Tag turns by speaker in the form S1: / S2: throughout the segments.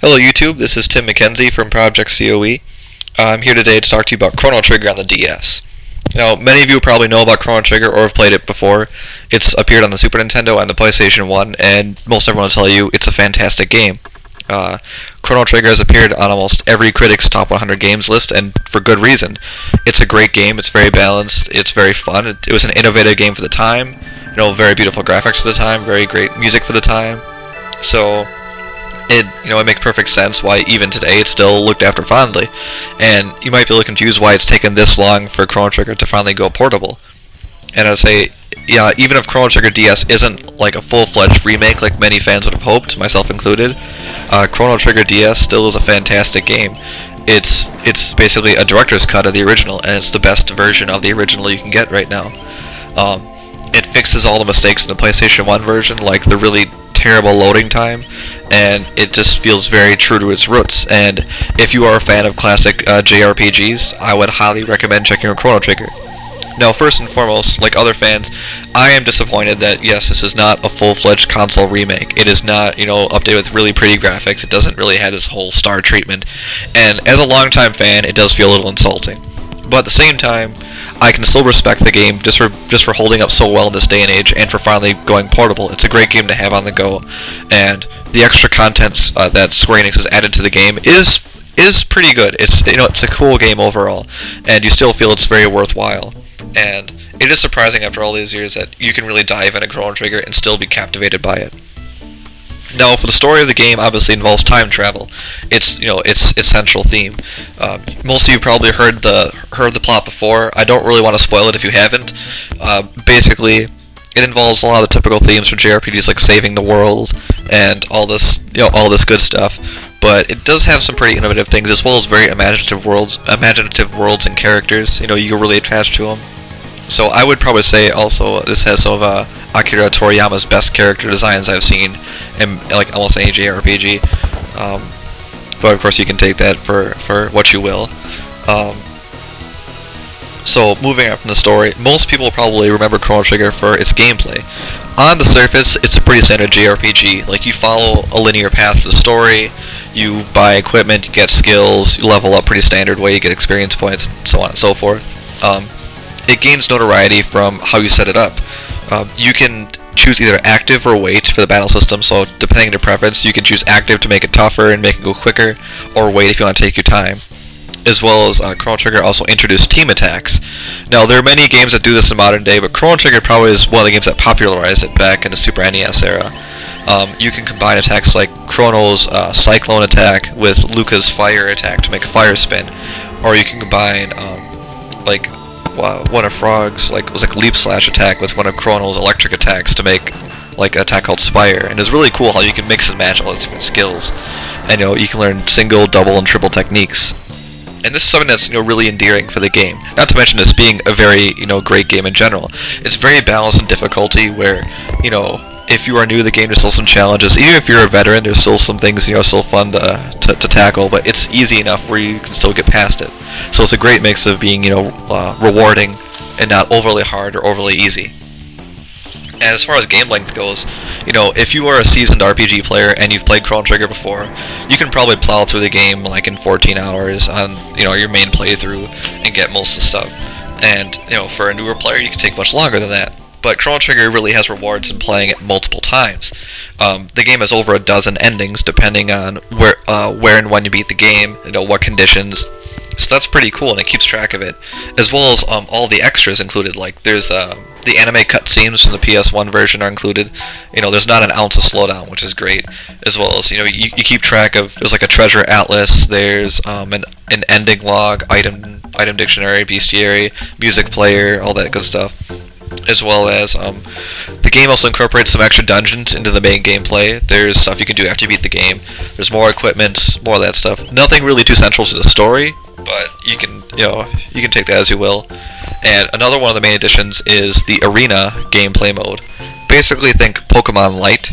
S1: Hello YouTube, this is Tim MacKenzie from Project COE. I'm here today to talk to you about Chrono Trigger on the DS. Now, many of you probably know about Chrono Trigger or have played it before. It's appeared on the Super Nintendo and the PlayStation 1, and most everyone will tell you it's a fantastic game. Chrono Trigger has appeared on almost every critic's top 100 games list, and for good reason. It's a great game, it's very balanced, it's very fun, it was an innovative game for the time, very beautiful graphics for the time, very great music for the time. So, it makes perfect sense why even today it's still looked after fondly. And you might be a little confused why it's taken this long for Chrono Trigger to finally go portable. And I'd say, yeah, even if Chrono Trigger DS isn't like a full-fledged remake like many fans would have hoped, myself included, Chrono Trigger DS still is a fantastic game. It's basically a director's cut of the original, and it's the best version of the original you can get right now. It fixes all the mistakes in the PlayStation 1 version, like the really terrible loading time, and it just feels very true to its roots. And if you are a fan of classic JRPGs, I would highly recommend checking out Chrono Trigger. Now, first and foremost, like other fans, I am disappointed that, yes, this is not a full-fledged console remake. It is not, updated with really pretty graphics. It doesn't really have this whole star treatment. And as a longtime fan, it does feel a little insulting. But at the same time, I can still respect the game just for holding up so well in this day and age, and for finally going portable. It's a great game to have on the go, and the extra content that Square-Enix has added to the game is pretty good. It's a cool game overall, and you still feel it's very worthwhile. And it is surprising after all these years that you can really dive into Chrono Trigger and still be captivated by it. Now, for the story of the game, obviously involves time travel. It's its central theme. Most of you probably heard the plot before. I don't really want to spoil it if you haven't. Basically, it involves a lot of the typical themes from JRPGs, like saving the world and all this good stuff. But it does have some pretty innovative things, as well as very imaginative worlds and characters. You can really attach to them. So I would probably say also this has some of Akira Toriyama's best character designs I've seen in like almost any JRPG. But of course you can take that for what you will. So moving on from the story, most people probably remember Chrono Trigger for its gameplay. On the surface, it's a pretty standard JRPG. Like, you follow a linear path for the story, you buy equipment, you get skills, you level up pretty standard way, you get experience points, so on and so forth. It gains notoriety from how you set it up. You can choose either active or wait for the battle system, so depending on your preference, you can choose active to make it tougher and make it go quicker, or wait if you want to take your time. As well as Chrono Trigger also introduced team attacks. Now, there are many games that do this in modern day, but Chrono Trigger probably is one of the games that popularized it back in the Super NES era. You can combine attacks like Chrono's Cyclone attack with Lucca's Fire attack to make a fire spin, or you can combine one of Frog's Leap Slash attack with one of Chrono's electric attacks to make an attack called Spire. And it's really cool how you can mix and match all these different skills, and you can learn single, double, and triple techniques. And this is something that's really endearing for the game. Not to mention this being a very great game in general. It's very balanced in difficulty, where if you are new to the game, there's still some challenges. Even if you're a veteran, there's still some things still fun to tackle. But it's easy enough where you can still get past it. So it's a great mix of being rewarding and not overly hard or overly easy. And as far as game length goes, if you are a seasoned RPG player and you've played Chrono Trigger before, you can probably plow through the game in 14 hours on your main playthrough and get most of the stuff. And for a newer player, you can take much longer than that. But Chrono Trigger really has rewards in playing it multiple times. The game has over a dozen endings, depending on where and when you beat the game, what conditions. So that's pretty cool, and it keeps track of it, as well as all the extras included. Like, there's the anime cutscenes from the PS1 version are included. There's not an ounce of slowdown, which is great. As well as you keep track of. There's a treasure atlas. There's an ending log, item dictionary, bestiary, music player, all that good stuff. As well as the game also incorporates some extra dungeons into the main gameplay. There's stuff you can do after you beat the game. There's more equipment, more of that stuff. Nothing really too central to the story, but you can take that as you will. And another one of the main additions is the arena gameplay mode. Basically, think Pokemon Light.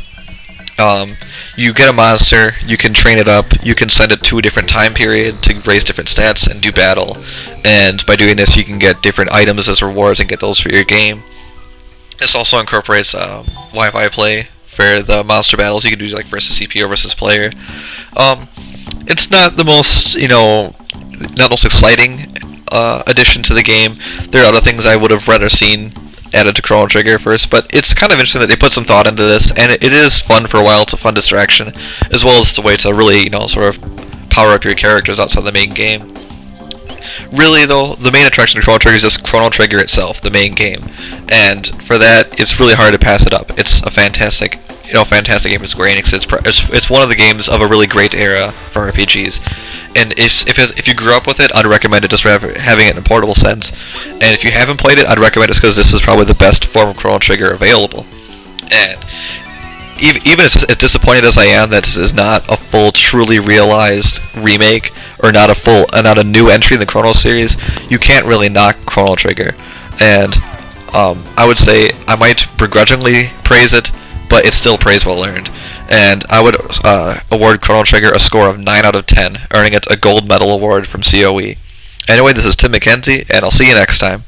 S1: You get a monster, you can train it up, you can send it to a different time period to raise different stats and do battle. And by doing this, you can get different items as rewards and get those for your game. This also incorporates Wi-Fi play for the monster battles. You can do versus CPU or versus player. It's not the most, not most exciting addition to the game. There are other things I would have rather seen added to Chrono Trigger first, but it's kind of interesting that they put some thought into this, and it is fun for a while. It's a fun distraction, as well as the way to really, sort of power up your characters outside the main game. Really, though, the main attraction of Chrono Trigger is just Chrono Trigger itself, the main game, and for that, it's really hard to pass it up. It's a fantastic game for Square-Enix. It's one of the games of a really great era for RPGs, and if you grew up with it, I'd recommend it just for having it in a portable sense. And if you haven't played it, I'd recommend it because this is probably the best form of Chrono Trigger available. And even as disappointed as I am that this is not a full, truly realized remake, or not a new entry in the Chrono series, you can't really knock Chrono Trigger. And I would say I might begrudgingly praise it, but it's still praise well earned. And I would award Chrono Trigger a score of 9 out of 10, earning it a gold medal award from COE. Anyway, this is Tim MacKenzie, and I'll see you next time.